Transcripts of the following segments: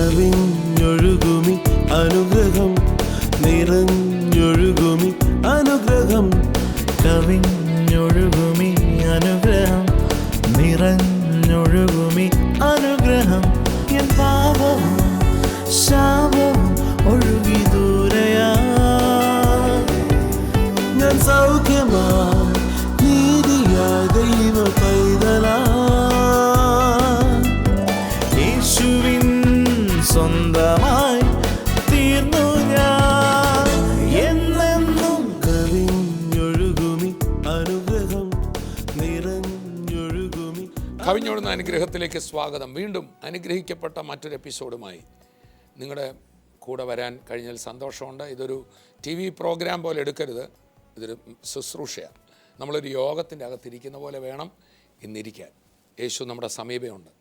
കവിഞ്ഞൊഴുകുമി അനുഗ്രഹം നിറഞ്ഞൊഴുകുമി അനുഗ്രഹം കവിഞ്ഞൊഴുകുമി അനുഗ്രഹം നിറഞ്ഞൊഴുകുമി അനുഗ്രഹം എൻ പാപവും ശാപവും ഒഴുകി ദൂരയാ ഞാൻ സൗഖ്യമാ നീതിയാ ദൈവ പൈതലാ യേശുവിൻ സ്വന്തമായി തീർന്നു ഞാൻ എന്നെന്നും. കവിഞ്ഞൊഴുകുമി അനുഗ്രഹം നിറഞ്ഞൊഴുകുമി. കവിഞ്ഞൊഴുന്ന അനുഗ്രഹത്തിലേക്ക് സ്വാഗതം. വീണ്ടും അനുഗ്രഹിക്കപ്പെട്ട മറ്റൊരു എപ്പിസോഡുമായി നിങ്ങളുടെ കൂടെ വരാൻ കഴിഞ്ഞാൽ സന്തോഷമുണ്ട്. ഇതൊരു TV പ്രോഗ്രാം പോലെ എടുക്കരുത്, ഇതൊരു ശുശ്രൂഷയാണ്. നമ്മളൊരു യോഗത്തിൻ്റെ അകത്തിരിക്കുന്ന പോലെ വേണം ഇന്നിരിക്കാൻ. യേശു നമ്മുടെ സമീപമുണ്ട്.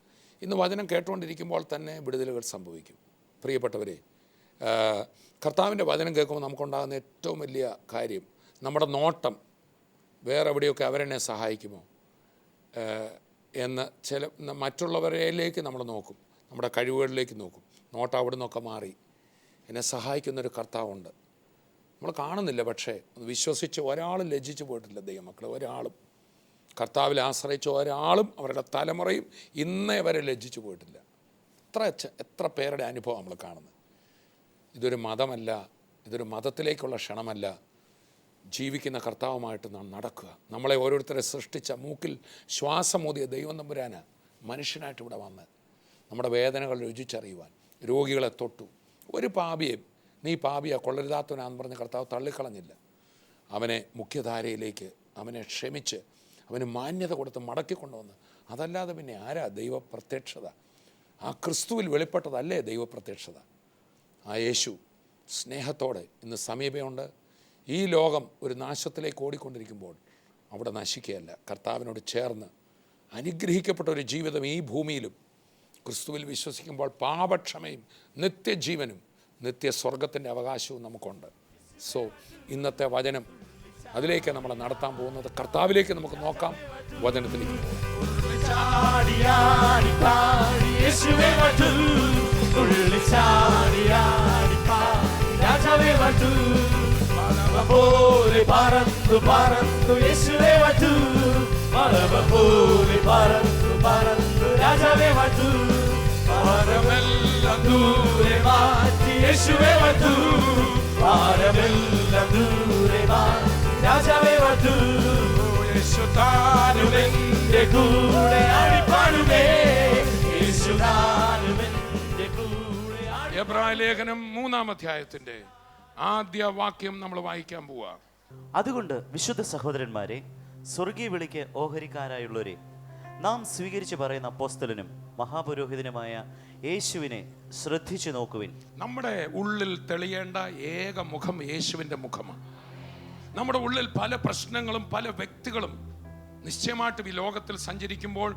ഇന്ന് വചനം കേട്ടുകൊണ്ടിരിക്കുമ്പോൾ തന്നെ വിടുതലുകൾ സംഭവിക്കും. പ്രിയപ്പെട്ടവരെ, കർത്താവിൻ്റെ വചനം കേൾക്കുമ്പോൾ നമുക്കുണ്ടാകുന്ന ഏറ്റവും വലിയ കാര്യം, നമ്മുടെ നോട്ടം വേറെ എവിടെയൊക്കെ അവരെന്നെ സഹായിക്കുമോ എന്ന് മറ്റുള്ളവരിലേക്ക് നമ്മൾ നോക്കും, നമ്മുടെ കഴിവുകളിലേക്ക് നോക്കും. നോട്ടം അവിടെ നിന്നൊക്കെ മാറി എന്നെ സഹായിക്കുന്നൊരു കർത്താവുണ്ട്. നമ്മൾ കാണുന്നില്ല, പക്ഷേ വിശ്വസിച്ച് ഒരാളും ലജ്ജിച്ചു പോയിട്ടില്ല ദൈവമക്കളെ. ഒരാളും കർത്താവിൽ ആശ്രയിച്ച ഒരാളും അവരുടെ തലമുറയും ഇന്നേ വരെ ലജ്ജിച്ചു പോയിട്ടില്ല. എത്ര പേരുടെ അനുഭവം നമ്മൾ കാണുന്നത്. ഇതൊരു മതമല്ല, ഇതൊരു മതത്തിലേക്കുള്ള ക്ഷണമല്ല. ജീവിക്കുന്ന കർത്താവുമായിട്ട് നാം നടക്കുക. നമ്മളെ ഓരോരുത്തരെ സൃഷ്ടിച്ച, മൂക്കിൽ ശ്വാസമൂതിയ ദൈവം തമ്പുരാന് മനുഷ്യനായിട്ട് ഇവിടെ വന്ന് നമ്മുടെ വേദനകൾ രുചിച്ചറിയുവാൻ, രോഗികളെ തൊട്ടു. ഒരു പാപിയെയും നീ പാപിയാ കൊള്ളരുതാത്തവനാന്ന് പറഞ്ഞ് കർത്താവ് തള്ളിക്കളഞ്ഞില്ല. അവനെ മുഖ്യധാരയിലേക്ക്, അവനെ ക്ഷമിച്ച്, അവന് മാന്യത കൊടുത്ത് മടക്കിക്കൊണ്ടുവന്ന്. അതല്ലാതെ പിന്നെ ആരാ ദൈവപ്രത്യക്ഷത? ആ ക്രിസ്തുവിൽ വെളിപ്പെട്ടതല്ലേ ദൈവപ്രത്യക്ഷത. ആ യേശു സ്നേഹത്തോടെ ഇന്ന് സമീപമുണ്ട്. ഈ ലോകം ഒരു നാശത്തിലേക്ക് ഓടിക്കൊണ്ടിരിക്കുമ്പോൾ അവിടെ നശിക്കുകയല്ല, കർത്താവിനോട് ചേർന്ന് അനുഗ്രഹിക്കപ്പെട്ട ഒരു ജീവിതം ഈ ഭൂമിയിലും ക്രിസ്തുവിൽ വിശ്വസിക്കുമ്പോൾ പാപക്ഷമയും നിത്യജീവനും നിത്യസ്വർഗത്തിൻ്റെ അവകാശവും നമുക്കുണ്ട്. സോ ഇന്നത്തെ വചനം അതിലേക്ക് നമ്മളെ നടത്താൻ പോകുന്നത്. കർത്താവിലേക്ക് നമുക്ക് നോക്കാം, വചനത്തിലേക്ക് പോകാം. എബ്രായ ലേഖനം 3-ാം അധ്യായത്തിന്റെ ആദ്യ വാക്യം നമ്മൾ വായിക്കാൻ പോവാ. അതുകൊണ്ട് വിശുദ്ധ സഹോദരന്മാരെ, സ്വർഗീയ വിളിക്ക് ഓഹരിക്കാരായുള്ളവരെ, നാം സ്വീകരിച്ചു പറയുന്ന അപ്പോസ്തലനും മഹാപുരോഹിതനുമായ യേശുവിനെ ശ്രദ്ധിച്ചു നോക്കുവിൻ. നമ്മുടെ ഉള്ളിൽ തെളിയേണ്ട ഏക മുഖം യേശുവിൻ്റെ മുഖമാണ്. നമ്മുടെ ഉള്ളിൽ പല പ്രശ്നങ്ങളും പല വ്യക്തികളും നിശ്ചയമായിട്ടും ഈ ലോകത്തിൽ സഞ്ചരിക്കുമ്പോൾ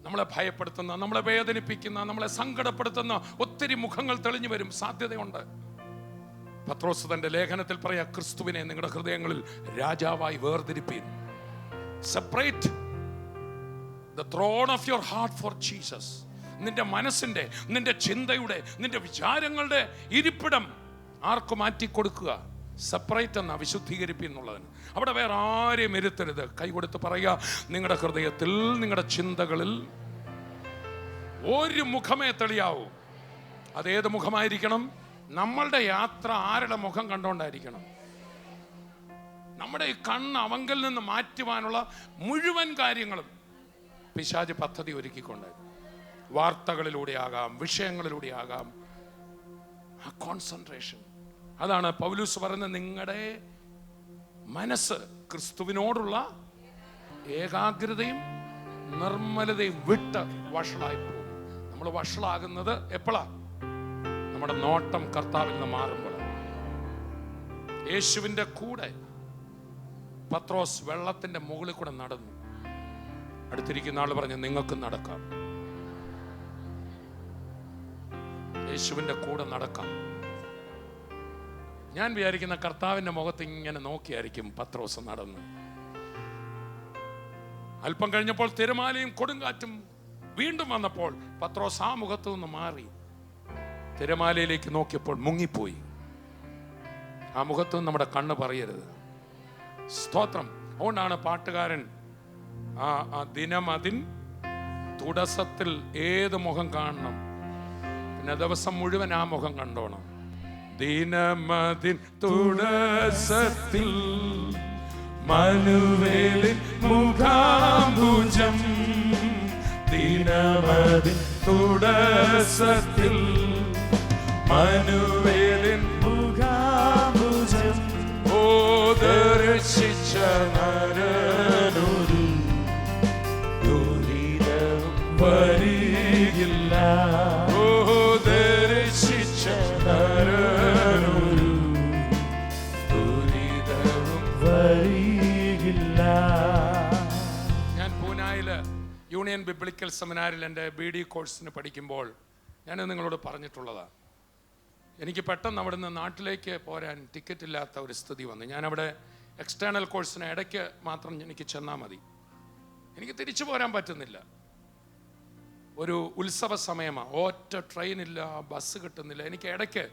നമ്മളെ ഭയപ്പെടുത്തുന്ന, നമ്മളെ വേദനിപ്പിക്കുന്ന, നമ്മളെ സങ്കടപ്പെടുത്തുന്ന ഒത്തിരി മുഖങ്ങൾ തെളിഞ്ഞു വരും, സാധ്യതയുണ്ട്. പത്രോസ് തന്റെ ലേഖനത്തിൽ പറയാ, ക്രിസ്തുവിനെ നിങ്ങളുടെ ഹൃദയങ്ങളിൽ രാജാവായി വേർതിരിപ്പീൻ. Separate the throne of your heart for Jesus. നിന്റെ മനസ്സിന്റെ, നിന്റെ ചിന്തയുടെ, നിന്റെ വിചാരങ്ങളുടെ ഇരിപ്പിടം ആർക്ക് മാറ്റിക്കൊടുക്കുക? സെപ്പറേറ്റ് എന്ന വിശുദ്ധീകരിപ്പി എന്നുള്ളതിന്. അവിടെ വേറെ ആരെയും ഇരുത്തരുത്. കൈകൊടുത്ത് പറയുക, നിങ്ങളുടെ ഹൃദയത്തിൽ, നിങ്ങളുടെ ചിന്തകളിൽ ഒരു മുഖമേ തെളിയാവൂ. അതേത് മുഖമായിരിക്കണം? നമ്മളുടെ യാത്ര ആരുടെ മുഖം കണ്ടുകൊണ്ടായിരിക്കണം? നമ്മുടെ ഈ കണ്ണ് അവങ്കിൽ നിന്ന് മാറ്റുവാനുള്ള മുഴുവൻ കാര്യങ്ങളും പിശാച് പദ്ധതി ഒരുക്കിക്കൊണ്ട്, വാർത്തകളിലൂടെ ആകാം, വിഷയങ്ങളിലൂടെ ആകാം, ആ കോൺസെൻട്രേഷൻ. അതാണ് പൗലോസ് പറയുന്നത്, നിങ്ങളുടെ മനസ്സ് ക്രിസ്തുവിനോടുള്ള ഏകാഗ്രതയും നിർമ്മലതയും വിട്ട് വഷളായി പോകും. നമ്മൾ വഷളാകുന്നത് എപ്പോഴാ? നമ്മുടെ നോട്ടം കർത്താവിൽ നിന്ന് മാറുമ്പോൾ. യേശുവിൻ്റെ കൂടെ പത്രോസ് വെള്ളത്തിന്റെ മുകളിൽ കൂടെ നടന്നു. അടുത്തിരിക്കുന്ന ആൾ പറഞ്ഞു, നിങ്ങൾക്ക് നടക്കാം. യേശുവിൻ്റെ കൂടെ നടക്കാം. ഞാൻ വിചാരിക്കുന്ന കർത്താവിൻ്റെ മുഖത്ത് ഇങ്ങനെ നോക്കിയായിരിക്കും പത്രോസ് നടന്നു. അല്പം കഴിഞ്ഞപ്പോൾ തിരമാലയും കൊടുങ്കാറ്റും വീണ്ടും വന്നപ്പോൾ പത്രോസ് ആ മുഖത്തു നിന്ന് മാറി തിരമാലയിലേക്ക് നോക്കിയപ്പോൾ മുങ്ങിപ്പോയി. ആ മുഖത്തും നമ്മുടെ കണ്ണ് പറയരുത്. സ്തോത്രം. അതുകൊണ്ടാണ് പാട്ടുകാരൻ ആ ദിനമതിൻ തുടസത്തിൽ ഏത് മുഖം കാണണം, പിന്നെ ദിവസം മുഴുവൻ ആ മുഖം കണ്ടോണം. ദിനമതിൻ തുടസത്തിൽ മനുവേലിൻ മുഖാംബുജം, ദിനമതിൻ തുടസത്തിൽ മനുവേലിൻ മുഖാംബുജം. ഓ ദർശിച്ച നരനൊരു ദുരിതവും വരികില്ല. ഓ ദർശിച്ച നരനൊരു ദുരിതവും വരികില്ല. ഞാൻ പൂനായില് യൂണിയൻ ബിബ്ലിക്കൽ സെമിനാരിൽ എൻ്റെ BD കോഴ്സിന് പഠിക്കുമ്പോൾ ഞാൻ നിങ്ങളോട് പറഞ്ഞിട്ടുള്ളതാണ്. എനിക്ക് പെട്ടെന്ന് അവിടെ നിന്ന് നാട്ടിലേക്ക് പോരാൻ ടിക്കറ്റ് ഇല്ലാത്ത ഒരു സ്ഥിതി വന്നു. ഞാനവിടെ എക്സ്റ്റേണൽ കോഴ്സിന് ഇടയ്ക്ക് മാത്രം എനിക്ക് ചെന്നാൽ മതി. എനിക്ക് തിരിച്ചു പോരാൻ പറ്റുന്നില്ല. ഒരു ഉത്സവ സമയമാണ്, ഒറ്റ ട്രെയിനില്ല, ബസ് കിട്ടുന്നില്ല. എനിക്ക് ഇടയ്ക്ക്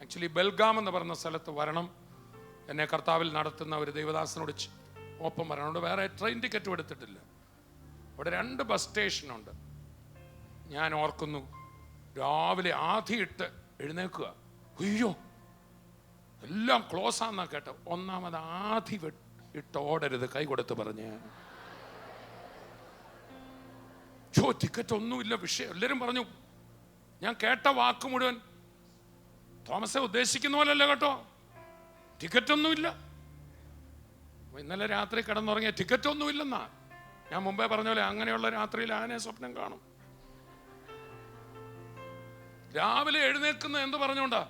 ആക്ച്വലി ബെൽഗാം എന്ന് പറയുന്ന സ്ഥലത്ത് വരണം. എന്നെ കർത്താവിൽ നടത്തുന്ന ഒരു ദൈവദാസനോട് ഒപ്പം വരണോണ്ട് വേറെ ട്രെയിൻ ടിക്കറ്റും എടുത്തിട്ടില്ല. അവിടെ 2 ബസ് സ്റ്റേഷനുണ്ട്. ഞാൻ ഓർക്കുന്നു, രാവിലെ ആധിയിട്ട് എഴുന്നേക്കുക, അയ്യോ എല്ലാം ക്ലോസ് ആണെന്നാ കേട്ടോ. ഒന്നാമത് ആധി ഇട്ട് ഓടരുത്, കൈ കൊടുത്ത് പറഞ്ഞ്. ടിക്കറ്റ് ഒന്നുമില്ല, വിഷയം. എല്ലാവരും പറഞ്ഞു. ഞാൻ കേട്ട വാക്ക് മുഴുവൻ തോമസെ ഉദ്ദേശിക്കുന്ന പോലല്ല കേട്ടോ, ടിക്കറ്റ് ഒന്നുമില്ല. ഇന്നലെ രാത്രി കിടന്നുറങ്ങിയ ടിക്കറ്റ് ഒന്നുമില്ലെന്നാ. ഞാൻ മുമ്പേ പറഞ്ഞ പോലെ അങ്ങനെയുള്ള രാത്രിയിൽ ആനെ സ്വപ്നം കാണും. രാവിലെ എഴുന്നേൽക്കുന്ന എന്ത് പറഞ്ഞോണ്ടാ?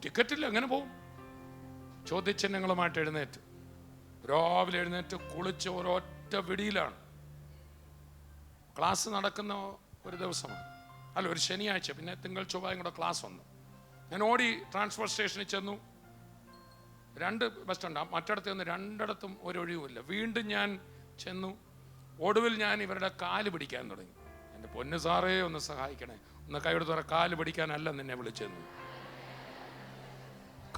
ടിക്കറ്റ് ഇല്ല, എങ്ങനെ പോവും? ചോദ്യചിഹ്നങ്ങളുമായിട്ട് എഴുന്നേറ്റ് രാവിലെ എഴുന്നേറ്റ് കുളിച്ച് ഒരൊറ്റ വിടിയിലാണ്. ക്ലാസ് നടക്കുന്ന ഒരു ദിവസമാണ്, അല്ല ഒരു ശനിയാഴ്ച, പിന്നെ തിങ്കൾ ചൊവ്വായും കൂടെ ക്ലാസ് വന്നു. ഞാൻ ഓടി ട്രാൻസ്പോർട്ട് സ്റ്റേഷനിൽ ചെന്നു. 2 ബസ് സ്റ്റാൻഡ്, മറ്റിടത്ത് നിന്ന് 2ഇടത്തും ഒരൊഴിവുമില്ല. വീണ്ടും ഞാൻ ചെന്നു. ഒടുവിൽ ഞാൻ ഇവരുടെ കാല് പിടിക്കാൻ തുടങ്ങി. എൻ്റെ പൊന്നു സാറേ ഒന്ന് സഹായിക്കണേ, ഒന്ന് കൈയെടുത്ത് പറ, കാല് പിടിക്കാനല്ല നിന്നെ വിളിച്ചെന്നു.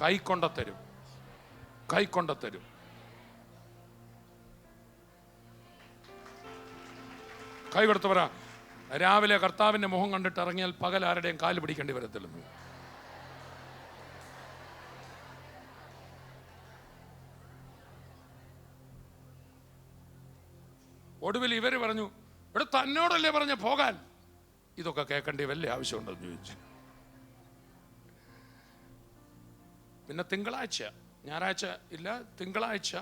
കൈക്കൊണ്ടത്തരും, കൈക്കൊണ്ടത്തരും. കൈ കൊടുത്ത് പറ, രാവിലെ കർത്താവിൻ്റെ മുഖം കണ്ടിട്ട് ഇറങ്ങിയാൽ പകൽ ആരുടെയും കാല് പിടിക്കേണ്ടി വരത്തില്ലെന്ന്. ഒടുവിൽ ഇവർ പറഞ്ഞു, ഇവിടെ തന്നോടല്ലേ പറഞ്ഞ പോകാൻ, ഇതൊക്കെ കേൾക്കേണ്ടി വല്ല ആവശ്യമുണ്ടെന്ന് ചോദിച്ചു. പിന്നെ തിങ്കളാഴ്ച, ഞായറാഴ്ച ഇല്ല, തിങ്കളാഴ്ച,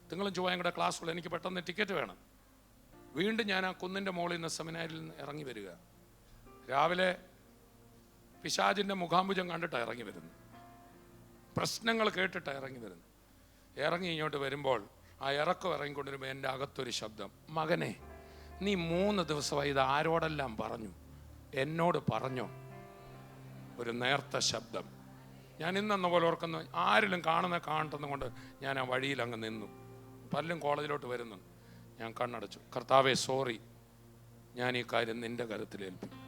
തിങ്കളും ചൊവ്വായും കൂടെ ക്ലാസ്സുള്ള, എനിക്ക് പെട്ടെന്ന് ടിക്കറ്റ് വേണം. വീണ്ടും ഞാൻ ആ കുന്നിൻ്റെ മുകളിൽ നിന്ന് സെമിനാരിൽ നിന്ന് ഇറങ്ങി വരിക. രാവിലെ പിശാചിൻ്റെ മുഖാംബുജം കണ്ടിട്ടാണ് ഇറങ്ങി വരുന്നു, പ്രശ്നങ്ങൾ കേട്ടിട്ടാണ് ഇറങ്ങി വരുന്നു. ഇറങ്ങി ഇങ്ങോട്ട് വരുമ്പോൾ ആ ഇറക്കം ഇറങ്ങിക്കൊണ്ടിരുമ്പോൾ എൻ്റെ അകത്തൊരു ശബ്ദം, മകനെ നീ 3 ദിവസമായി ഇത് ആരോടെല്ലാം പറഞ്ഞു, എന്നോട് പറഞ്ഞോ? ഒരു നേർത്ത ശബ്ദം. ഞാൻ ഇന്നെന്ന പോലെ ഓർക്കുന്നു, ആരിലും കാണുന്നെന്ന് കൊണ്ട് ഞാൻ ആ വഴിയിൽ അങ്ങ് നിന്നു. പലരും കോളേജിലോട്ട് വരുന്നു. ഞാൻ കണ്ണടച്ചു. കർത്താവേ സോറി, ഞാൻ ഈ കാര്യം നിൻ്റെ കരുത്തിലേൽപ്പിക്കും.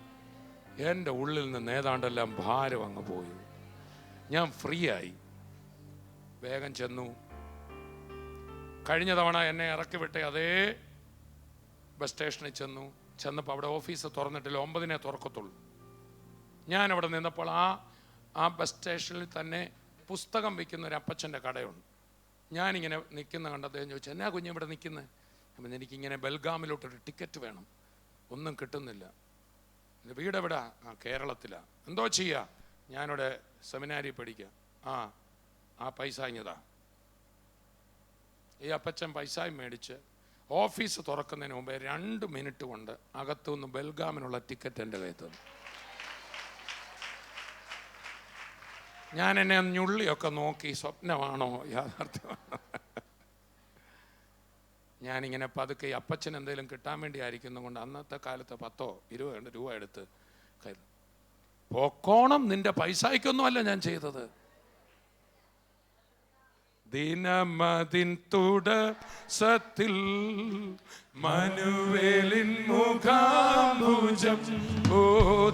എൻ്റെ ഉള്ളിൽ നിന്ന് ഏതാണ്ടെല്ലാം ഭാരം അങ്ങ് പോയി. ഞാൻ ഫ്രീ ആയി. വേഗം ചെന്നു. കഴിഞ്ഞ തവണ എന്നെ ഇറക്കി വിട്ടേ അതേ ബസ് സ്റ്റേഷനിൽ ചെന്നപ്പോൾ അവിടെ ഓഫീസ് തുറന്നിട്ടില്ല, 9-നെ തുറക്കത്തുള്ളൂ. ഞാൻ അവിടെ നിന്നപ്പോൾ ആ ബസ് സ്റ്റേഷനിൽ തന്നെ പുസ്തകം വിൽക്കുന്ന ഒരു അപ്പച്ചൻ്റെ കടയുണ്ട്. ഞാനിങ്ങനെ നിൽക്കുന്ന കണ്ട് അദ്ദേഹം ചോദിച്ചു, എന്നാ കുഞ്ഞ് ഇവിടെ നിൽക്കുന്നത്? അപ്പം എനിക്കിങ്ങനെ ബെൽഗാമിലോട്ടൊരു ടിക്കറ്റ് വേണം, ഒന്നും കിട്ടുന്നില്ല. എൻ്റെ വീട് എവിടാ? കേരളത്തിലാണ്. എന്തോ ചെയ്യുക? ഞാനിവിടെ സെമിനാരി പഠിക്കുക. ആ പൈസ ഇങ്ങതാ. ഈ അപ്പച്ചൻ പൈസയും മേടിച്ച് ഓഫീസ് തുറക്കുന്നതിന് മുമ്പേ 2 മിനിറ്റ് കൊണ്ട് അകത്തുനിന്ന് ബെൽഗാമിനുള്ള ടിക്കറ്റ് എൻ്റെ കയ്യിൽ തന്നു. ഞാൻ എന്നെ ഞുള്ളിയൊക്കെ നോക്കി, സ്വപ്നമാണോ യാഥാർത്ഥ്യമാണോ? ഞാനിങ്ങനെ പതുക്കെ, അപ്പച്ചൻ എന്തെങ്കിലും കിട്ടാൻ വേണ്ടി ആയിരിക്കുന്നു കൊണ്ട് അന്നത്തെ കാലത്ത് 10-20 രൂപ എടുത്ത് കയ്യിൽ. പൊക്കോണം, നിന്റെ പൈസയ്ക്കൊന്നുമല്ല ഞാൻ ചെയ്തത്. ദിനമതിൻ തുടസത്തിൽ മനുവേലിൻ മുഖാംബുജം. ഓ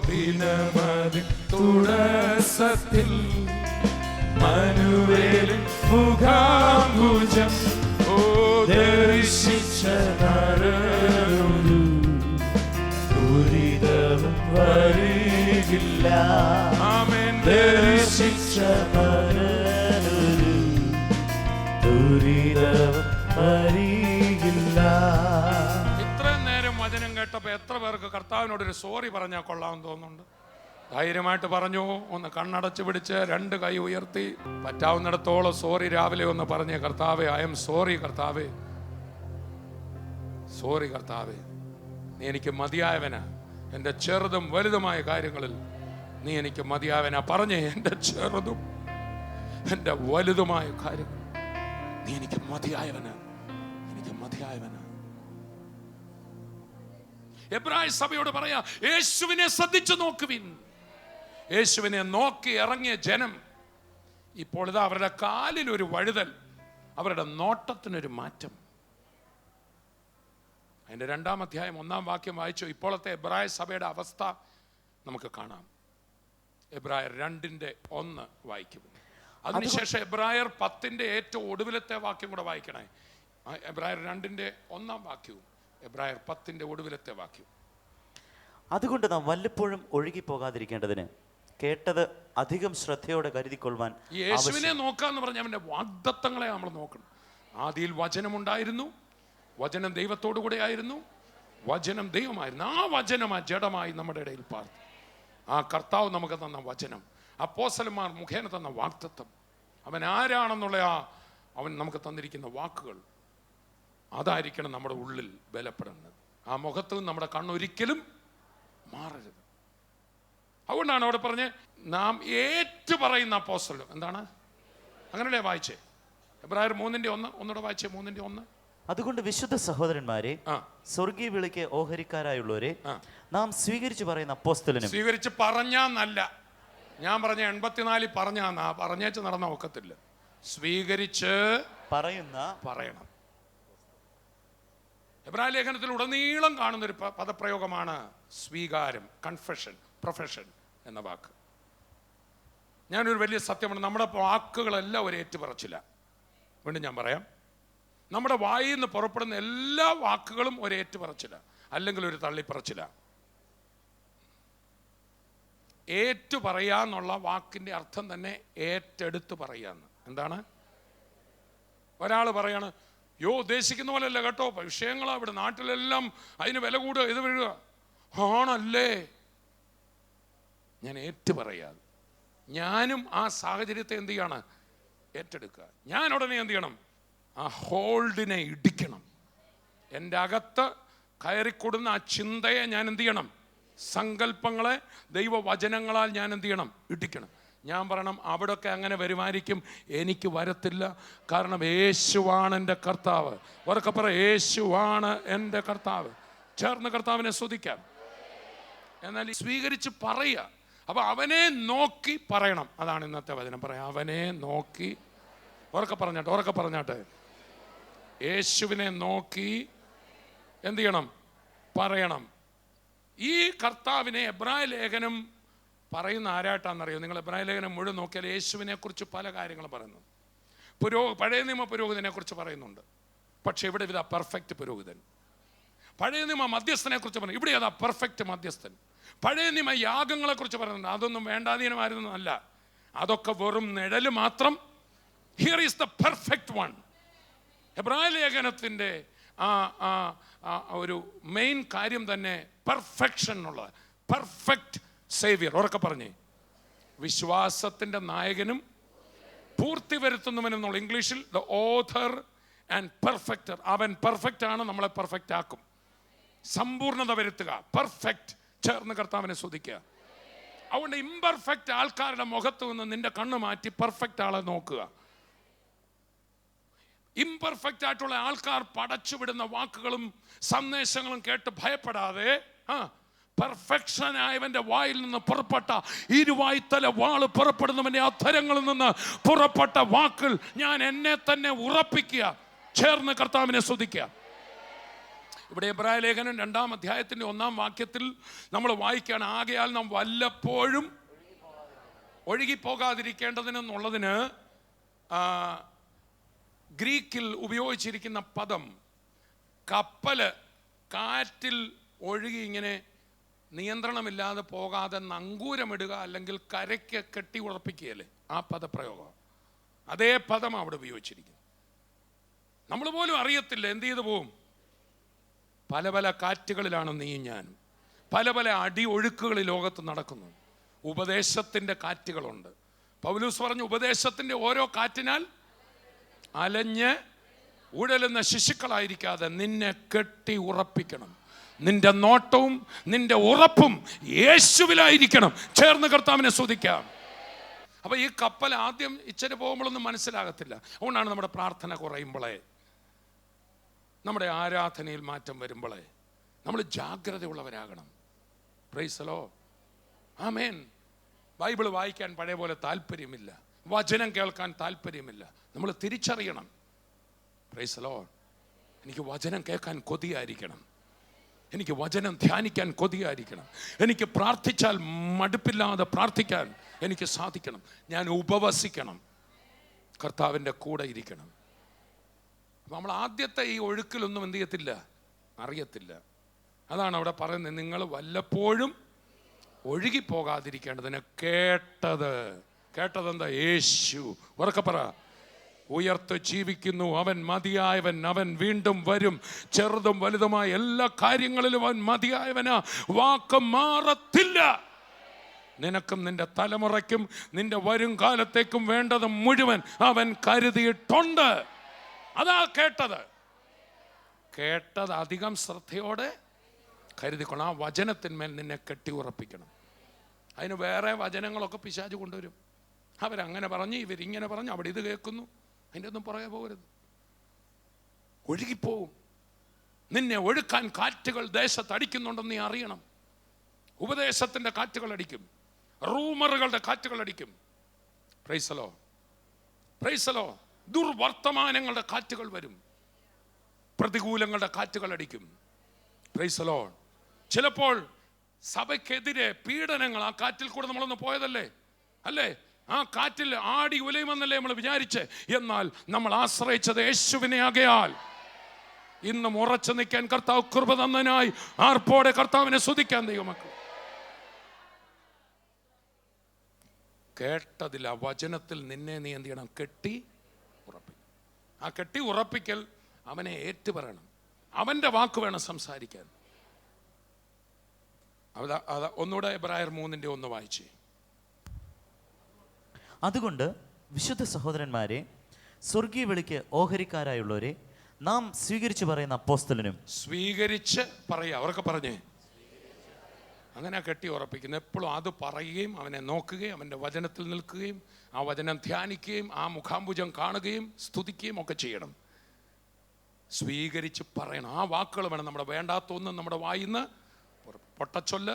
ദിനമതിൻ തുടസത്തിൽ മനുവേലിൻ മുഖാംബുജം. ഓ ദർശിച്ച നരനൊരു ദുരിതവും വരികില്ല. ആമേൻ. ദർശിച്ച നരനൊരു ദുരിതവും വരികില്ല. ഇത്രയും നേരം വചനം കേട്ടപ്പോൾ എത്ര പേർക്ക് കർത്താവിനോടൊരു സോറി പറഞ്ഞാൽ കൊള്ളാമെന്ന് തോന്നുന്നുണ്ട്? ധൈര്യമായിട്ട് പറഞ്ഞു. ഒന്ന് കണ്ണടച്ച് പിടിച്ച് 2 കൈ ഉയർത്തി പറ്റാവുന്നിടത്തോളം സോറി രാവിലെ ഒന്ന് പറഞ്ഞേ. കർത്താവേ, ഐ എം സോറി കർത്താവേ, സോറി കർത്താവേ, നീ എനിക്ക് മതിയായവനാ. എൻ്റെ ചെറുതും വലുതുമായ കാര്യങ്ങളിൽ നീ എനിക്ക് മതിയായവനാ. പറഞ്ഞേ, എൻ്റെ ചെറുതും എൻ്റെ വലുതുമായ കാര്യങ്ങൾ നീ എനിക്ക് മതിയായവനാ, എനിക്ക് മതിയായവനാ. എബ്രായ സഭയോട് പറയാ, യേശുവിനെ ശ്രദ്ധിച്ചു നോക്കുവിൻ. യേശുവിനെ നോക്കി ഇറങ്ങിയ ജനം ഇപ്പോൾ ഇതാ അവരുടെ കാലിൽ ഒരു വഴുതൽ, അവരുടെ നോട്ടത്തിനൊരു മാറ്റം. അതിന്റെ 2-ാം അധ്യായം 1-ാം വാക്യം വായിച്ചു. ഇപ്പോഴത്തെ എബ്രായ സഭയുടെ അവസ്ഥ നമുക്ക് കാണാം. എബ്രായർ 2:1 വായിക്കും. അതിനുശേഷം എബ്രായർ 10 ഏറ്റവും ഒടുവിലത്തെ വാക്യം കൂടെ വായിക്കണേ. എബ്രായർ 2:1 വാക്യവും എബ്രായർ 10 ഒടുവിലത്തെ വാക്യവും. അതുകൊണ്ട് നാം വല്ലപ്പോഴും ഒഴുകി പോകാതിരിക്കേണ്ടതിന് കേട്ടത് അധികം ശ്രദ്ധയോടെ കരുതിക്കൊള്ളുവാൻ. യേശുവിനെ നോക്കാന്ന് പറഞ്ഞ അവന്റെ വാഗ്ദത്തങ്ങളെ നമ്മൾ നോക്കണം. ആദിയിൽ വചനമുണ്ടായിരുന്നു, വചനം ദൈവത്തോടു കൂടെ ആയിരുന്നു, വചനം ദൈവമായിരുന്നു. ആ വചനം ആ ജഡമായി നമ്മുടെ ഇടയിൽ പാർത്തു. ആ കർത്താവ് നമുക്ക് തന്ന വചനം, അപ്പോസ്തലന്മാർ മുഖേന തന്ന വാഗ്ദത്തം, അവൻ ആരാണെന്നുള്ള അവൻ നമുക്ക് തന്നിരിക്കുന്ന വാക്കുകൾ, അതായിരിക്കണം നമ്മുടെ ഉള്ളിൽ ബലപ്പെടുന്നത്. ആ മുഖത്ത് നമ്മുടെ കണ്ണൊരിക്കലും മാറരുത്. അതുകൊണ്ടാണ് അവിടെ പറഞ്ഞ് നാം ഏറ്റു പറയുന്ന അപ്പോസ്തലൻ. എന്താണ്? അങ്ങനെയല്ലേ വായിച്ചേ? എബ്രായർ 3:1 ഒന്നുകൂടെ വായിച്ചേ. 3:1. അതുകൊണ്ട് വിശുദ്ധ സഹോദരന്മാരെ, സ്വർഗീയ വിളിക്ക് ഓഹരിക്കാരായുള്ളവരെ, നാം സ്വീകരിച്ചു പറയുന്ന അപ്പോസ്തലനും. സ്വീകരിച്ച് പറഞ്ഞാന്നല്ല, ഞാൻ പറഞ്ഞ 84 പറഞ്ഞാന്നാ, പറഞ്ഞേച്ച് നടന്ന ഒക്കത്തില്ല. സ്വീകരിച്ച് പറയണം. എബ്രായ ലേഖനത്തിൽ ഉടനീളം കാണുന്നൊരു പദപ്രയോഗമാണ് സ്വീകാരം, കൺഫെഷൻ, പ്രൊഫഷൻ എന്ന വാക്ക്. ഞാനൊരു വലിയ സത്യമാണ്, നമ്മുടെ വാക്കുകളെല്ലാം ഒരു ഏറ്റുപറച്ചില്ല. വീണ്ടും ഞാൻ പറയാം, നമ്മുടെ വായിൽ നിന്ന് പുറപ്പെടുന്ന എല്ലാ വാക്കുകളും ഒരു ഏറ്റുപറച്ചില്ല, അല്ലെങ്കിൽ ഒരു തള്ളിപ്പറച്ചില്ല. ഏറ്റു പറയാന്നുള്ള വാക്കിന്റെ അർത്ഥം തന്നെ ഏറ്റെടുത്ത് പറയാന്ന്. എന്താണ്? ഒരാൾ പറയാണ്, ഉദ്ദേശിക്കുന്ന പോലെയല്ല കേട്ടോ, വിഷയങ്ങളാ ഇവിടെ നാട്ടിലെല്ലാം, അതിന് വില കൂടുക, ഇത് വീഴുക. ആണല്ലേ? ഞാൻ ഏറ്റു പറയാതെ ഞാനും ആ സാഹചര്യത്തെ എന്ത് ചെയ്യാണ്? ഏറ്റെടുക്കുക. ഞാൻ ഉടനെ എന്ത് ചെയ്യണം? ആ ഹോൾഡിനെ ഇടിക്കണം. എൻ്റെ അകത്ത് കയറിക്കൊടുന്ന ആ ചിന്തയെ ഞാൻ എന്ത് ചെയ്യണം? സങ്കല്പങ്ങളെ ദൈവവചനങ്ങളാൽ ഞാൻ എന്ത് ചെയ്യണം? ഇടിക്കണം. ഞാൻ പറയണം, അവിടെയൊക്കെ അങ്ങനെ വരുമായിരിക്കും, എനിക്ക് വരത്തില്ല. കാരണം യേശുവാണ് എൻ്റെ കർത്താവ്. ഉറക്കെ പറ, യേശുവാണ് എൻ്റെ കർത്താവ്. ചേർന്ന് കർത്താവിനെ സ്തുതിക്കാം. എന്നാൽ സ്വീകരിച്ച് പറയുക. അപ്പൊ അവനെ നോക്കി പറയണം. അതാണ് ഇന്നത്തെ വചനം. പറയാം, അവനെ നോക്കി. ഉറക്കെ പറഞ്ഞാട്ടെ. യേശുവിനെ നോക്കി എന്ത് ചെയ്യണം? പറയണം. ഈ കർത്താവിനെ എബ്രായ ലേഖനം പറയുന്ന ആരായിട്ടാണെന്നറിയോ? നിങ്ങൾ എബ്രായ ലേഖനം മുഴുവൻ നോക്കിയാൽ യേശുവിനെ കുറിച്ച് പല കാര്യങ്ങൾ പറയുന്നു. പഴയ നിയമ പുരോഹിതനെ കുറിച്ച് പറയുന്നുണ്ട്, പക്ഷെ ഇവിടെ ഇതാ പെർഫെക്റ്റ് പുരോഹിതൻ. പഴയ നിയമ മധ്യസ്ഥനെ കുറിച്ച് പറയുന്നു, ഇവിടെ അതാ പെർഫെക്റ്റ് മധ്യസ്ഥൻ. പഴയ നിയമ യാഗങ്ങളെ കുറിച്ച് പറയുന്നുണ്ട്, അതൊന്നും വേണ്ടാധീനമായിരുന്നല്ല, അതൊക്കെ വെറും നിഴല് മാത്രം. Here is the perfect one. എബ്രായ ലേഖനത്തിൻ്റെ ഒരു മെയിൻ കാര്യം തന്നെ പെർഫെക്ഷൻ ഉള്ളത്. Perfect saviour. ഉറക്കെ പറഞ്ഞേ, വിശ്വാസത്തിൻ്റെ നായകനും പൂർത്തി വരുത്തുന്നവനും എന്നുള്ള ഇംഗ്ലീഷിൽ ദ ഓഥർ ആൻഡ് പെർഫെക്റ്റർ. അവൻ പെർഫെക്റ്റ് ആണ്, നമ്മളെ പെർഫെക്റ്റ് ആക്കും. സമ്പൂർണത വരുത്തുക, പെർഫെക്റ്റ്. ചേർന്ന് കർത്താവിനെ സ്തുതിക്കുക. അതുകൊണ്ട് ഇംപെർഫെക്റ്റ് ആൾക്കാരുടെ മുഖത്ത് നിന്ന് നിന്റെ കണ്ണ് മാറ്റി പെർഫെക്റ്റ് ആളെ നോക്കുക. ഇംപെർഫെക്റ്റ് ആയിട്ടുള്ള ആൾക്കാർ പടച്ചുവിടുന്ന വാക്കുകളും സന്ദേശങ്ങളും കേട്ട് ഭയപ്പെടാതെ പെർഫെക്ഷനായവന്റെ വായിൽ നിന്ന് പുറപ്പെട്ട ഇരുവായ്ത്തല വാള് പുറപ്പെടുന്നവന്റെ അധരങ്ങളിൽ നിന്ന് പുറപ്പെട്ട വാക്കുകൾ ഞാൻ എന്നെ തന്നെ ഉറപ്പിക്കുക. ചേർന്ന് കർത്താവിനെ സ്തുതിക്കുക. ഇവിടെ എബ്രായ ലേഖനം 2-ാം അധ്യായത്തിന്റെ 1-ാം വാക്യത്തിൽ നമ്മൾ വായിക്കുകയാണ്, ആകയാൽ നാം വല്ലപ്പോഴും ഒഴുകിപ്പോകാതിരിക്കേണ്ടതിനെന്നുള്ളതിന് ഗ്രീക്കിൽ ഉപയോഗിച്ചിരിക്കുന്ന പദം കപ്പല് കാറ്റിൽ ഒഴുകി ഇങ്ങനെ നിയന്ത്രണമില്ലാതെ പോകാതെ നങ്കൂരമിടുക അല്ലെങ്കിൽ കരയ്ക്ക് കെട്ടി ഉറപ്പിക്കുകയല്ലേ, ആ പദപ്രയോഗം. അതേ പദം അവിടെ ഉപയോഗിച്ചിരിക്കുന്നു. നമ്മൾ പോലും അറിയത്തില്ല, എന്ത് ചെയ്തു പോവും. പല പല കാറ്റുകളിലാണ് നീയും ഞാനും. പല പല അടി ഒഴുക്കുകൾ ലോകത്ത് നടക്കുന്നു. ഉപദേശത്തിൻ്റെ കാറ്റുകളുണ്ട്. പൗലോസ് പറഞ്ഞു, ഉപദേശത്തിൻ്റെ ഓരോ കാറ്റിനാൽ അലഞ്ഞ് ഉഴലുന്ന ശിശുക്കളായിരിക്കാതെ നിന്നെ കെട്ടി ഉറപ്പിക്കണം. നിന്റെ നോട്ടവും നിന്റെ ഉറപ്പും യേശുവിലായിരിക്കണം. ചേർന്ന് കർത്താവിനെ സ്തുതിക്കാം. അപ്പൊ ഈ കപ്പൽ ആദ്യം ഇച്ചിരി പോകുമ്പോഴൊന്നും മനസ്സിലാകത്തില്ല. അതുകൊണ്ടാണ് നമ്മുടെ പ്രാർത്ഥന കുറയുമ്പോഴേ, നമ്മുടെ ആരാധനയിൽ മാറ്റം വരുമ്പോഴേ നമ്മൾ ജാഗ്രതയുള്ളവരാകണം. Praise the Lord. Amen. Bible വായിക്കാൻ പഴയ പോലെ താല്പര്യമില്ല, വചനം കേൾക്കാൻ താല്പര്യമില്ല. നമ്മൾ തിരിച്ചറിയണം, പ്രൈസ് ദി ലോർഡ്, എനിക്ക് വചനം കേൾക്കാൻ കൊതിയായിരിക്കണം, എനിക്ക് വചനം ധ്യാനിക്കാൻ കൊതിയായിരിക്കണം, എനിക്ക് പ്രാർത്ഥിച്ചാൽ മടുപ്പില്ലാതെ പ്രാർത്ഥിക്കാൻ എനിക്ക് സാധിക്കണം, ഞാൻ ഉപവസിക്കണം, കർത്താവിൻ്റെ കൂടെ ഇരിക്കണം. അപ്പം നമ്മൾ ആദ്യത്തെ ഈ ഒഴുക്കിലൊന്നും എന്ത് ചെയ്യത്തില്ല, അറിയത്തില്ല. അതാണ് അവിടെ പറയുന്നത്, നിങ്ങൾ വല്ലപ്പോഴും ഒഴുകിപ്പോകാതിരിക്കേണ്ടതിന് കേട്ടതെന്താ? യേശു. ഉറക്കെ പറ, ഉയർത്ത് ജീവിക്കുന്നു, അവൻ മതിയായവൻ, അവൻ വീണ്ടും വരും, ചെറുതും വലുതുമായ എല്ലാ കാര്യങ്ങളിലും അവൻ മതിയായവനാ, വാക്ക് മാറത്തില്ല. നിനക്കും നിന്റെ തലമുറയ്ക്കും നിന്റെ വരും കാലത്തേക്കും വേണ്ടത് മുഴുവൻ അവൻ കരുതിയിട്ടുണ്ട്. അതാ കേട്ടത് അധികം ശ്രദ്ധയോടെ കരുതിക്കൊള്ളാം. ആ വചനത്തിന്മേൽ നിന്നെ കെട്ടി ഉറപ്പിക്കണം. അതിന് വേറെ വചനങ്ങളൊക്കെ പിശാച് കൊണ്ടുവരും. അവരങ്ങനെ പറഞ്ഞ്, ഇവരിങ്ങനെ പറഞ്ഞ്, അവിടെ ഇത് കേൾക്കുന്നു, അതിൻ്റെ ഒന്നും പുറകെ പോകരുത്. ഒഴുകിപ്പോവും. നിന്നെ ഒഴുക്കാൻ കാറ്റുകൾ ദേശത്ത് അടിക്കുന്നുണ്ടെന്ന് നീ അറിയണം. ഉപദേശത്തിൻ്റെ കാറ്റുകൾ അടിക്കും, റൂമറുകളുടെ കാറ്റുകൾ അടിക്കും. Praise the Lord, praise the Lord. ദുർവർത്തമാനങ്ങളുടെ കാറ്റുകൾ വരും, പ്രതികൂലങ്ങളുടെ കാറ്റുകൾ അടിക്കും. Praise the Lord. ചിലപ്പോൾ സഭയ്ക്കെതിരെ പീഡനങ്ങൾ ആ കാറ്റിൽ കൂടെ നമ്മളൊന്ന് പോയതല്ലേ, അല്ലേ? ആ കാറ്റിൽ ആടി ഉലയുമെന്നല്ലേ നമ്മൾ വിചാരിച്ച്. എന്നാൽ നമ്മൾ ആശ്രയിച്ചത് യേശുവിനെ ആകയാൽ ഇന്നും ഉറച്ചു നിൽക്കാൻ കർത്താവ് കൃപ തന്നതിനായി ആർപ്പോടെ കർത്താവിനെ സ്തുതിക്കാൻ ദൈവമക്കൾ. കേട്ടതിൽ, ആ വചനത്തിൽ നിന്നെ നീ എന്ത് ചെയ്യണം? കെട്ടി ഉറപ്പിക്കും. ആ കെട്ടി ഉറപ്പിക്കൽ അവനെ ഏറ്റുപറയണം. അവൻ്റെ വാക്ക് വേണം സംസാരിക്കാൻ. ഒന്നുകൂടെ എബ്രായർ 3:1 വായിച്ചേ. അതുകൊണ്ട് വിശുദ്ധ സഹോദരന്മാരെ, സ്വർഗീയ വിളിക്ക് ഓഹരിക്കാരായുള്ളവരെ, നാം സ്വീകരിച്ചു പറയുന്ന അപ്പോസ്തലനും. സ്വീകരിച്ച് പറയുക, അവർക്ക് പറഞ്ഞേ. അങ്ങനെ കെട്ടി ഉറപ്പിക്കുന്നു. എപ്പോഴും അത് പറയുകയും അവനെ നോക്കുകയും അവൻ്റെ വചനത്തിൽ നിൽക്കുകയും ആ വചനം ധ്യാനിക്കുകയും ആ മുഖാംബുജം കാണുകയും സ്തുതിക്കുകയും ഒക്കെ ചെയ്യണം. സ്വീകരിച്ച് പറയണം. ആ വാക്കുകൾ വേണം. നമ്മുടെ വേണ്ടാത്തൊന്നും നമ്മുടെ വായിന്ന്, പൊട്ടച്ചൊല്ല്,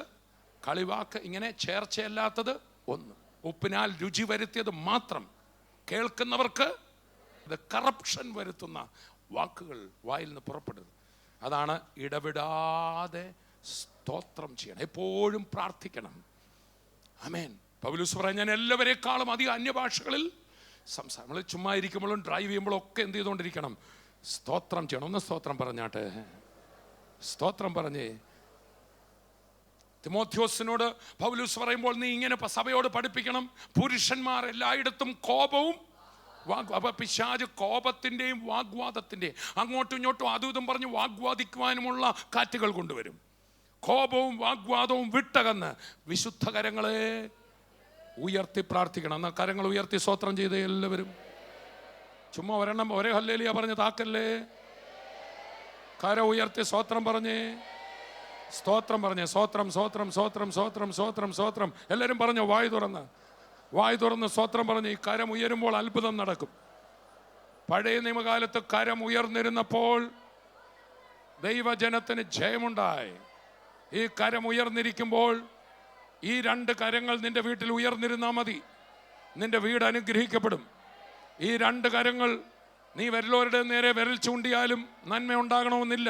കളിവാക്ക്, ഇങ്ങനെ ചേർച്ചയല്ലാത്തത് ഒന്ന്, ഉപ്പിനാൽ രുചി വരുത്തിയത് മാത്രം, കേൾക്കുന്നവർക്ക് ഇത് കറപ്ഷൻ വരുത്തുന്ന വാക്കുകൾ വായിൽ നിന്ന് പുറപ്പെടരുത്. അതാണ് ഇടവിടാതെ സ്തോത്രം ചെയ്യണം, എപ്പോഴും പ്രാർത്ഥിക്കണം. ആമേൻ. പൗലോസ് പറയാൻ, ഞാൻ എല്ലാവരെക്കാളും അധികം അന്യഭാഷകളിൽ സംസാരം. നമ്മൾ ചുമ്മാ ഇരിക്കുമ്പോഴും ഡ്രൈവ് ചെയ്യുമ്പോഴും ഒക്കെ എന്ത് ചെയ്തുകൊണ്ടിരിക്കണം? സ്തോത്രം ചെയ്യണം. ഒന്ന് സ്തോത്രം പറഞ്ഞാട്ടെ, സ്തോത്രം പറഞ്ഞേ. തിമോഥെയോസിനോട് പൗലോസ് പറയുമ്പോൾ, നീ ഇങ്ങനെ സഭയോട് പഠിപ്പിക്കണം, പുരുഷന്മാർ എല്ലായിടത്തും കോപവും അപ്പൊ പിശാച് കോപത്തിൻ്റെയും വാഗ്വാദത്തിൻ്റെയും, അങ്ങോട്ടും ഇങ്ങോട്ടും അതും ഇതും പറഞ്ഞ് വാഗ്വാദിക്കുവാനുമുള്ള കാറ്റുകൾ കൊണ്ടുവരും. കോപവും വാഗ്വാദവും വിട്ടകന്ന് വിശുദ്ധ കരങ്ങളെ ഉയർത്തി പ്രാർത്ഥിക്കണം. എന്നാൽ കരങ്ങൾ ഉയർത്തി സ്തോത്രം ചെയ്ത് എല്ലാവരും ചുമ്മാ ഒരെണ്ണം ഒരേ ഹല്ലേലൂയ പറഞ്ഞ് താക്കല്ലേ. കര ഉയർത്തി സ്തോത്രം പറഞ്ഞേ, സ്തോത്രം പറഞ്ഞേ, സ്തോത്രം സ്തോത്രം സ്തോത്രം സ്തോത്രം സ്തോത്രം സ്തോത്രം. എല്ലാവരും പറഞ്ഞോ, വായ് തുറന്ന് സ്തോത്രം പറഞ്ഞ്. ഈ കരം ഉയരുമ്പോൾ അത്ഭുതം നടക്കും. പഴയ നിയമകാലത്ത് കരം ഉയർന്നിരുന്നപ്പോൾ ദൈവജനത്തിന് ജയമുണ്ടായി. ഈ കരം ഉയർന്നിരിക്കുമ്പോൾ ഈ രണ്ട് കരങ്ങൾ നിന്റെ വീട്ടിൽ ഉയർന്നിരുന്നാൽ മതി. നിന്റെ വീട് അനുഗ്രഹിക്കപ്പെടും. ഈ രണ്ട് കരങ്ങൾ നീ വല്ലവരുടെ നേരെ വിരൽ ചൂണ്ടിയാലും നന്മ ഉണ്ടാകണമെന്നില്ല.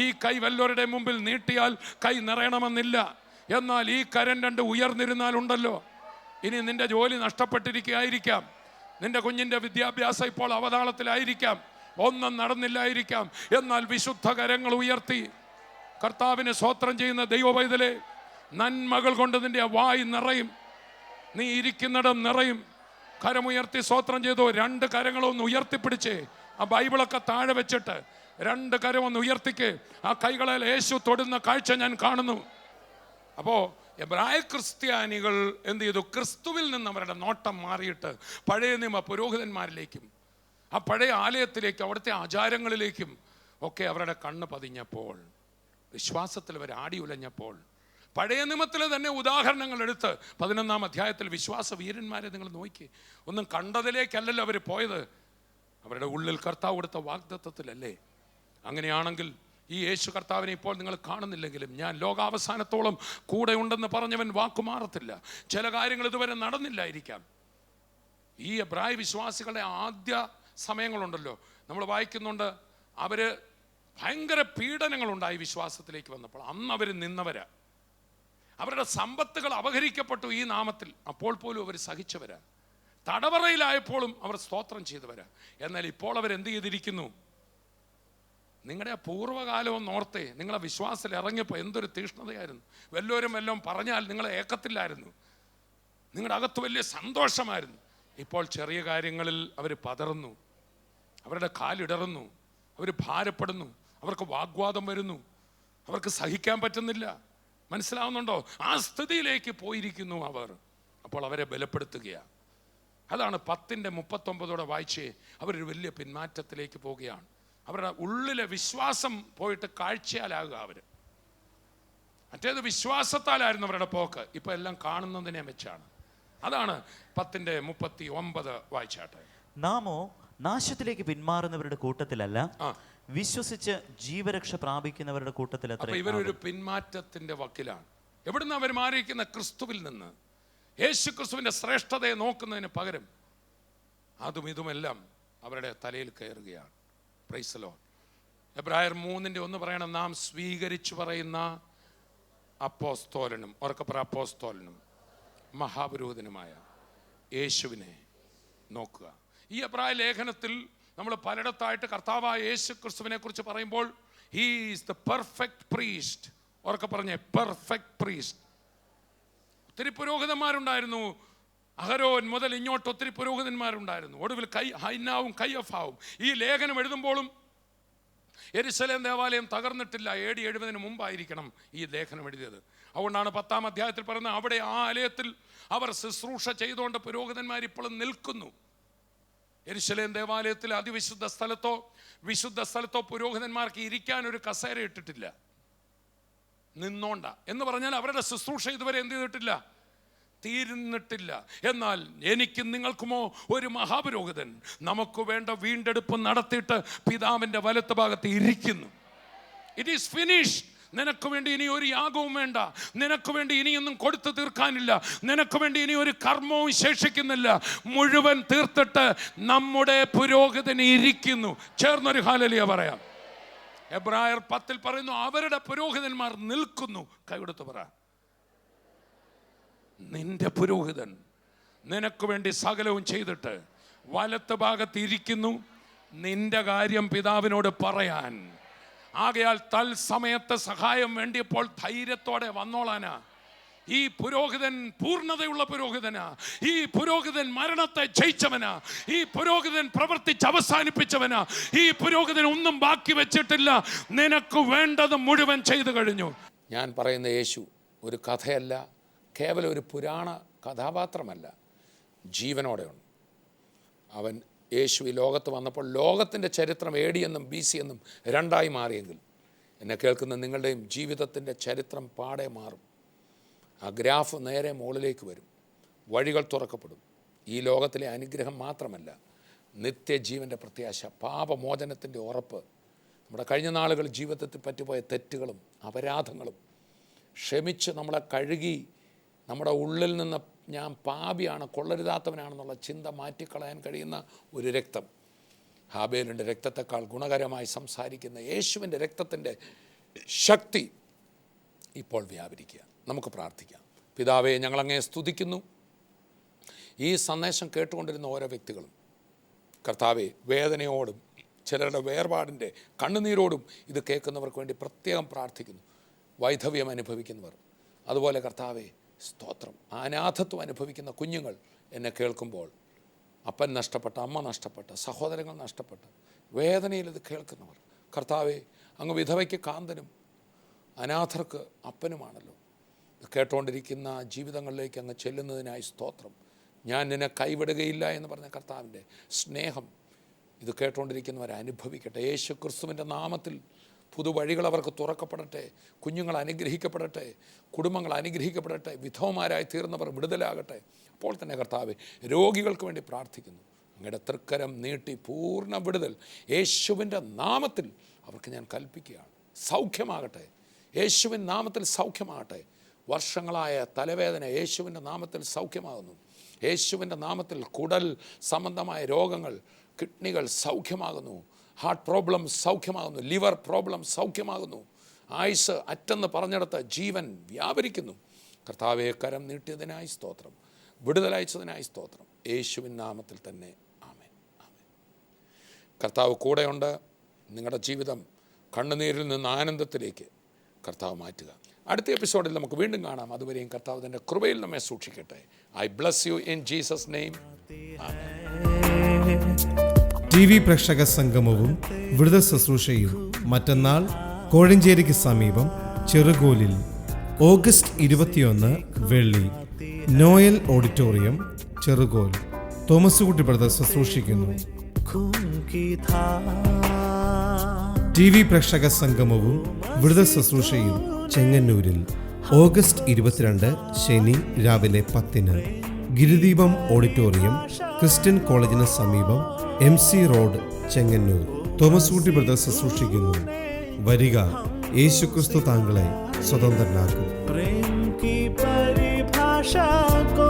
ഈ കൈ വല്ലവരുടെ മുമ്പിൽ നീട്ടിയാൽ കൈ നിറയണമെന്നില്ല. എന്നാൽ ഈ കരം രണ്ട് ഉയർന്നിരുന്നാലുണ്ടല്ലോ, ഇനി നിന്റെ ജോലി നഷ്ടപ്പെട്ടിരിക്കുകയായിരിക്കാം, നിന്റെ കുഞ്ഞിൻ്റെ വിദ്യാഭ്യാസം ഇപ്പോൾ അവതാളത്തിലായിരിക്കാം, ഒന്നും നടന്നില്ലായിരിക്കാം. എന്നാൽ വിശുദ്ധ കരങ്ങൾ ഉയർത്തി കർത്താവിനെ സ്തോത്രം ചെയ്യുന്ന ദൈവപൈതലേ, നന്മകൾ കൊണ്ട് നിന്റെ വായി നിറയും, നീ ഇരിക്കുന്നിടം നിറയും. കരമുയർത്തി സ്തോത്രം ചെയ്തോ. രണ്ട് കരങ്ങളൊന്ന് ഉയർത്തിപ്പിടിച്ചേ. ആ ബൈബിളൊക്കെ താഴെ വെച്ചിട്ട് രണ്ട് കരമൊന്ന് ഉയർത്തിക്ക്. ആ കൈകളിൽ യേശു തൊടുന്ന കാഴ്ച ഞാൻ കാണുന്നു. അപ്പോൾ എബ്രായ ക്രിസ്ത്യാനികൾ എന്ത് ചെയ്തു? ക്രിസ്തുവിൽ നിന്ന് അവരുടെ നോട്ടം മാറിയിട്ട് പഴയ നിയമ പുരോഹിതന്മാരിലേക്കും ആ പഴയ ആലയത്തിലേക്കും അവിടുത്തെ ആചാരങ്ങളിലേക്കും ഒക്കെ അവരുടെ കണ്ണ് പതിഞ്ഞപ്പോൾ, വിശ്വാസത്തിൽ അവർ ആടി ഉലഞ്ഞപ്പോൾ, പഴയ നിയമത്തിലെ തന്നെ ഉദാഹരണങ്ങൾ എടുത്ത് 11-ാം അധ്യായത്തിൽ വിശ്വാസ വീരന്മാരെ നിങ്ങൾ നോക്കി. ഒന്നും കണ്ടതിലേക്കല്ലല്ലോ അവർ പോയത്, അവരുടെ ഉള്ളിൽ കർത്താവ് കൊടുത്ത വാഗ്ദത്തത്തിലല്ലേ. അങ്ങനെയാണെങ്കിൽ ഈ യേശു കർത്താവിനെ ഇപ്പോൾ നിങ്ങൾ കാണുന്നില്ലെങ്കിലും ഞാൻ ലോകാവസാനത്തോളം കൂടെ ഉണ്ടെന്ന് പറഞ്ഞവൻ വാക്കുമാറത്തില്ല. ചില കാര്യങ്ങൾ ഇതുവരെ നടന്നില്ലായിരിക്കാം. ഈ എബ്രായ വിശ്വാസികളുടെ ആദ്യ സമയങ്ങളുണ്ടല്ലോ, നമ്മൾ വായിക്കുന്നുണ്ട്, അവര് ഭയങ്കര പീഡനങ്ങളുണ്ടായി വിശ്വാസത്തിലേക്ക് വന്നപ്പോൾ. അന്ന് അവർ നിന്നവരാ, അവരുടെ സമ്പത്തുകൾ അപഹരിക്കപ്പെട്ടു ഈ നാമത്തിൽ, അപ്പോൾ പോലും അവർ സഹിച്ചവരാ. തടവറയിലായപ്പോഴും അവർ സ്തോത്രം ചെയ്തവരാ. എന്നാൽ ഇപ്പോൾ അവരെന്ത് ചെയ്തിരിക്കുന്നു? നിങ്ങളുടെ ആ പൂർവ്വകാലവും ഓർത്തേ, നിങ്ങളെ വിശ്വാസത്തിൽ ഇറങ്ങിയപ്പോൾ എന്തൊരു തീഷ്ണതയായിരുന്നു. വല്ലവരും വല്ലതും പറഞ്ഞാൽ നിങ്ങളെ ഏക്കത്തില്ലായിരുന്നു, നിങ്ങളുടെ അകത്ത് വലിയ സന്തോഷമായിരുന്നു. ഇപ്പോൾ ചെറിയ കാര്യങ്ങളിൽ അവർ പതറുന്നു, അവരുടെ കാലിടറുന്നു, അവർ ഭാരപ്പെടുന്നു, അവർക്ക് വാഗ്വാദം വരുന്നു, അവർക്ക് സഹിക്കാൻ പറ്റുന്നില്ല. മനസ്സിലാവുന്നുണ്ടോ? ആ സ്ഥിതിയിലേക്ക് പോയിരിക്കുന്നു അവർ. അപ്പോൾ അവരെ ബലപ്പെടുത്തുകയാണ്. അതാണ് 10:39 വായിച്ചേ. അവരൊരു വലിയ പിന്മാറ്റത്തിലേക്ക് പോവുകയാണ്. അവരുടെ ഉള്ളിലെ വിശ്വാസം പോയിട്ട് കാഴ്ചയാലാകുക. അവർ മറ്റേത് വിശ്വാസത്താലായിരുന്നു അവരുടെ പോക്ക്, ഇപ്പം എല്ലാം കാണുന്നതിനെ വെച്ചാണ്. അതാണ് 10:39 വായിച്ചാട്ടെ. നാമോ നാശത്തിലേക്ക് പിന്മാറുന്നവരുടെ കൂട്ടത്തിലല്ല, വിശ്വസിച്ച് ജീവരക്ഷ പ്രാപിക്കുന്നവരുടെ കൂട്ടത്തിൽ. ഇവരൊരു പിന്മാറ്റത്തിന്റെ വക്കിലാണ്. എവിടുന്ന് അവർ മാറിയിരിക്കുന്ന? ക്രിസ്തുവിൽ നിന്ന്. യേശു ക്രിസ്തുവിന്റെ ശ്രേഷ്ഠതയെ നോക്കുന്നതിന് പകരം അതും ഇതുമെല്ലാം അവരുടെ തലയിൽ കയറുകയാണ്. Price the Lord. എബ്രായർ 3:1 പറയണം, നാം സ്വീകരിച്ചു പറയുന്ന അപ്പോസ്തോലനും, ഉറക്കപ്പറ അപ്പോസ്തോലനും മഹാപുരോഹിതനുമായ യേശുവിനെ നോക്കുക. ഈ എബ്രായ ലേഖനത്തിൽ നമ്മൾ പലയിടത്തായിട്ട് കർത്താവായ യേശു ക്രിസ്തുവിനെ കുറിച്ച് പറയുമ്പോൾ he is the perfect priest. ഉറക്കെ പറഞ്ഞേ, പെർഫെക്റ്റ് പ്രീസ്റ്റ്. ഒത്തിരി പുരോഹിതന്മാരുണ്ടായിരുന്നു. അഹരോൻ മുതൽ ഇങ്ങോട്ട് ഒത്തിരി പുരോഹിതന്മാരുണ്ടായിരുന്നു. ഒടുവിൽ ഹൈനാവും കയ്യഫാവും. ഈ ലേഖനം എഴുതുമ്പോഴും യെരുശലേം ദേവാലയം തകർന്നിട്ടില്ല. AD 70 മുമ്പായിരിക്കണം ഈ ലേഖനം എഴുതിയത്. അതുകൊണ്ടാണ് 10-ാം അധ്യായത്തിൽ പറയുന്നത്, അവിടെ ആ ആലയത്തിൽ അവർ ശുശ്രൂഷ ചെയ്തുകൊണ്ട് പുരോഹിതന്മാർ ഇപ്പോഴും നിൽക്കുന്നു. യെരുശലേം ദേവാലയത്തിൽ അതിവിശുദ്ധ സ്ഥലത്തോ വിശുദ്ധ സ്ഥലത്തോ പുരോഹിതന്മാർക്ക് ഇരിക്കാൻ ഒരു കസേര ഇട്ടിട്ടില്ല, നിന്നോണ്ട എന്ന് പറഞ്ഞാൽ അവരുടെ ശുശ്രൂഷ ഇതുവരെ എന്ത് ചെയ്തിട്ടില്ല? തീരുന്നിട്ടില്ല. എന്നാൽ എനിക്കും നിങ്ങൾക്കുമോ ഒരു മഹാപുരോഹിതൻ നമുക്ക് വേണ്ട വീണ്ടെടുപ്പ് നടത്തിയിട്ട് പിതാവിൻ്റെ വലത്ത് ഭാഗത്ത് ഇരിക്കുന്നു. It is finish. നിനക്ക് വേണ്ടി ഇനി ഒരു യാഗവും വേണ്ട, നിനക്ക് വേണ്ടി ഇനിയൊന്നും കൊടുത്തു തീർക്കാനില്ല, നിനക്ക് വേണ്ടി ഇനി ഒരു കർമ്മവും ശേഷിക്കുന്നില്ല. മുഴുവൻ തീർത്തിട്ട് നമ്മുടെ പുരോഹിതൻ ഇരിക്കുന്നു. ചേർന്നൊരു ഹല്ലേലൂയ പറയാം. എബ്രായർ 10 പറയുന്നു, അവരുടെ പുരോഹിതന്മാർ നിൽക്കുന്നു. കൈകൊടുത്ത് പറ, നിന്റെ പുരോഹിതൻ നിനക്ക് വേണ്ടി സകലവും ചെയ്തിട്ട് വലത്ത് ഭാഗത്ത് ഇരിക്കുന്നു, നിന്റെ കാര്യം പിതാവിനോട് പറയാൻ. ആകയാൽ തൽസമയത്ത് സഹായം വേണ്ടിയപ്പോൾ ധൈര്യത്തോടെ വന്നോളാനാ. ഈ പുരോഹിതൻ പൂർണ്ണതയുള്ള പുരോഹിതനാ. ഈ പുരോഹിതൻ മരണത്തെ ജയിച്ചവനാ. ഈ പുരോഹിതൻ പ്രവർത്തിച്ച് അവസാനിപ്പിച്ചവനാ. ഈ പുരോഹിതൻ ഒന്നും ബാക്കി വെച്ചിട്ടില്ല. നിനക്ക് വേണ്ടത് മുഴുവൻ ചെയ്തു കഴിഞ്ഞു. ഞാൻ പറയുന്ന യേശു ഒരു കഥയല്ല, കേവലം ഒരു പുരാണ കഥാപാത്രമല്ല, ജീവനോടെയുണ്ട്. അവൻ യേശു ഈ ലോകത്ത് വന്നപ്പോൾ ലോകത്തിൻ്റെ ചരിത്രം AD എന്നും BC എന്നും രണ്ടായി മാറിയെങ്കിൽ എന്നെ കേൾക്കുന്ന നിങ്ങളുടെയും ജീവിതത്തിൻ്റെ ചരിത്രം പാടെ മാറും. ആ ഗ്രാഫ് നേരെ മുകളിലേക്ക് വരും, വഴികൾ തുറക്കപ്പെടും. ഈ ലോകത്തിലെ അനുഗ്രഹം മാത്രമല്ല, നിത്യജീവൻ്റെ പ്രത്യാശ, പാപമോചനത്തിൻ്റെ ഉറപ്പ്, നമ്മുടെ കഴിഞ്ഞ നാളുകൾ ജീവിതത്തിൽ പറ്റിപ്പോയ തെറ്റുകളും അപരാധങ്ങളും ക്ഷമിച്ച് നമ്മളെ കഴുകി നമ്മുടെ ഉള്ളിൽ നിന്ന് ഞാൻ പാപിയാണ്, കൊള്ളരുതാത്തവനാണെന്നുള്ള ചിന്ത മാറ്റിക്കളയാൻ കഴിയുന്ന ഒരു രക്തം, ഹാബേലിൻ്റെ രക്തത്തെക്കാൾ ഗുണകരമായി സംസാരിക്കുന്ന യേശുവിൻ്റെ രക്തത്തിൻ്റെ ശക്തി ഇപ്പോൾ വ്യാപരിക്കുക. നമുക്ക് പ്രാർത്ഥിക്കാം. പിതാവേ, ഞങ്ങളങ്ങേ സ്തുതിക്കുന്നു. ഈ സന്ദേശം കേട്ടുകൊണ്ടിരുന്ന ഓരോ വ്യക്തികളും കർത്താവേ, വേദനയോടും ചിലരുടെ വേർപാടിൻ്റെ കണ്ണുനീരോടും ഇത് കേൾക്കുന്നവർക്ക് വേണ്ടി പ്രത്യേകം പ്രാർത്ഥിക്കുന്നു. വൈധവ്യം അനുഭവിക്കുന്നവർ, അതുപോലെ കർത്താവേ സ്തോത്രം, അനാഥത്വം അനുഭവിക്കുന്ന കുഞ്ഞുങ്ങൾ എന്നെ കേൾക്കുമ്പോൾ, അപ്പൻ നഷ്ടപ്പെട്ട, അമ്മ നഷ്ടപ്പെട്ട, സഹോദരങ്ങൾ നഷ്ടപ്പെട്ട് വേദനയിൽ ഇത് കേൾക്കുന്നവർ, കർത്താവേ അങ്ങ് വിധവയ്ക്ക് കാന്തനും അനാഥർക്ക് അപ്പനുമാണല്ലോ. ഇത് കേട്ടുകൊണ്ടിരിക്കുന്ന ജീവിതങ്ങളിലേക്ക് അങ്ങ് ചെല്ലുന്നതിനായി സ്തോത്രം. ഞാൻ നിന്നെ കൈവിടുകയില്ല എന്ന് പറഞ്ഞ കർത്താവിൻ്റെ സ്നേഹം ഇത് കേട്ടുകൊണ്ടിരിക്കുന്നവരെ അനുഭവിക്കട്ടെ. യേശു ക്രിസ്തുവിൻ്റെ നാമത്തിൽ പുതുവഴികൾ അവർക്ക് തുറക്കപ്പെടട്ടെ. കുഞ്ഞുങ്ങൾ അനുഗ്രഹിക്കപ്പെടട്ടെ, കുടുംബങ്ങൾ അനുഗ്രഹിക്കപ്പെടട്ടെ, വിധവമാരായി തീർന്നവർ വിടുതലാകട്ടെ. അപ്പോൾ തന്നെ കർത്താവേ, രോഗികൾക്ക് വേണ്ടി പ്രാർത്ഥിക്കുന്നു. അങ്ങയുടെ തൃക്കരം നീട്ടി പൂർണ്ണ വിടുതൽ യേശുവിൻ്റെ നാമത്തിൽ അവർക്ക് ഞാൻ കൽപ്പിക്കുകയാണ്. സൗഖ്യമാകട്ടെ, യേശുവിൻ നാമത്തിൽ സൗഖ്യമാകട്ടെ. വർഷങ്ങളായ തലവേദന യേശുവിൻ്റെ നാമത്തിൽ സൗഖ്യമാകുന്നു. യേശുവിൻ്റെ നാമത്തിൽ കുടൽ സംബന്ധമായ രോഗങ്ങൾ, കിഡ്നികൾ സൗഖ്യമാകുന്നു. ഹാർട്ട് പ്രോബ്ലം സൗഖ്യമാകുന്നു. ലിവർ പ്രോബ്ലം സൗഖ്യമാകുന്നു. ആയുസ് അറ്റെന്ന് പറഞ്ഞിടത്ത് ജീവൻ വ്യാപരിക്കുന്നു. കർത്താവേ, കരം നീട്ടിയതിനായി സ്തോത്രം, വിടുതലയച്ചതിനായി സ്തോത്രം. യേശുവിൻ നാമത്തിൽ തന്നെ ആമേൻ, ആമേൻ. കർത്താവ് കൂടെയുണ്ട്. നിങ്ങളുടെ ജീവിതം കണ്ണുനീരിൽ നിന്ന് ആനന്ദത്തിലേക്ക് കർത്താവ് മാറ്റുക. അടുത്ത എപ്പിസോഡിൽ നമുക്ക് വീണ്ടും കാണാം. അതുവരെയും കർത്താവ് തൻ്റെ കൃപയിൽ നമ്മെ സൂക്ഷിക്കട്ടെ. I bless you in Jesus name. TV പ്രേക്ഷക സംഗമവും വിടുതൽ ശുശ്രൂഷയും മറ്റന്നാൾ കോഴഞ്ചേരിക്ക് സമീപം ചെറുകോലിൽ ഓഗസ്റ്റ് 21 വെള്ളി നോയൽ ഓഡിറ്റോറിയം ചെറുകോൽ. തോമസ് കുട്ടി ബ്രദർ ശുശ്രൂഷിക്കുന്നു. TV പ്രേക്ഷക സംഗമവും വിടുതൽ ശുശ്രൂഷയും ചെങ്ങന്നൂരിൽ ഓഗസ്റ്റ് 22 ശനി രാവിലെ 10-ന് ഗിരിദീപം ഓഡിറ്റോറിയം ക്രിസ്ത്യൻ കോളേജിന് സമീപം MC റോഡ് ചെങ്ങന്നൂർ. തോമസ് കുട്ടി ബ്രദർ ശുശ്രൂഷിക്കുന്നു. വരിക, യേശുക്രിസ്തു താങ്കളെ സ്വതന്ത്രനാക്കും. प्रेम की परिभाषा को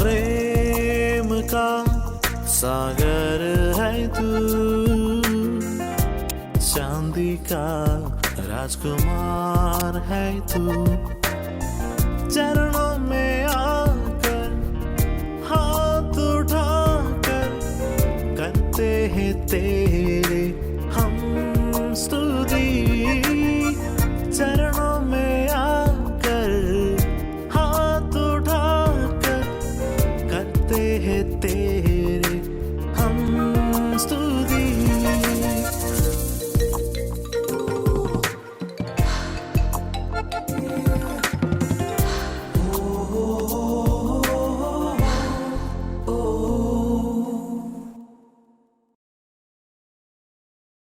प्रेम का सागर है तू, चांदी का राजकुमार है तू. चरणों में आकर हाथ उठाकर करते हैं तेरे हम स्तुति. चरणों में आकर हाथ उठाकर करते हैं तेरे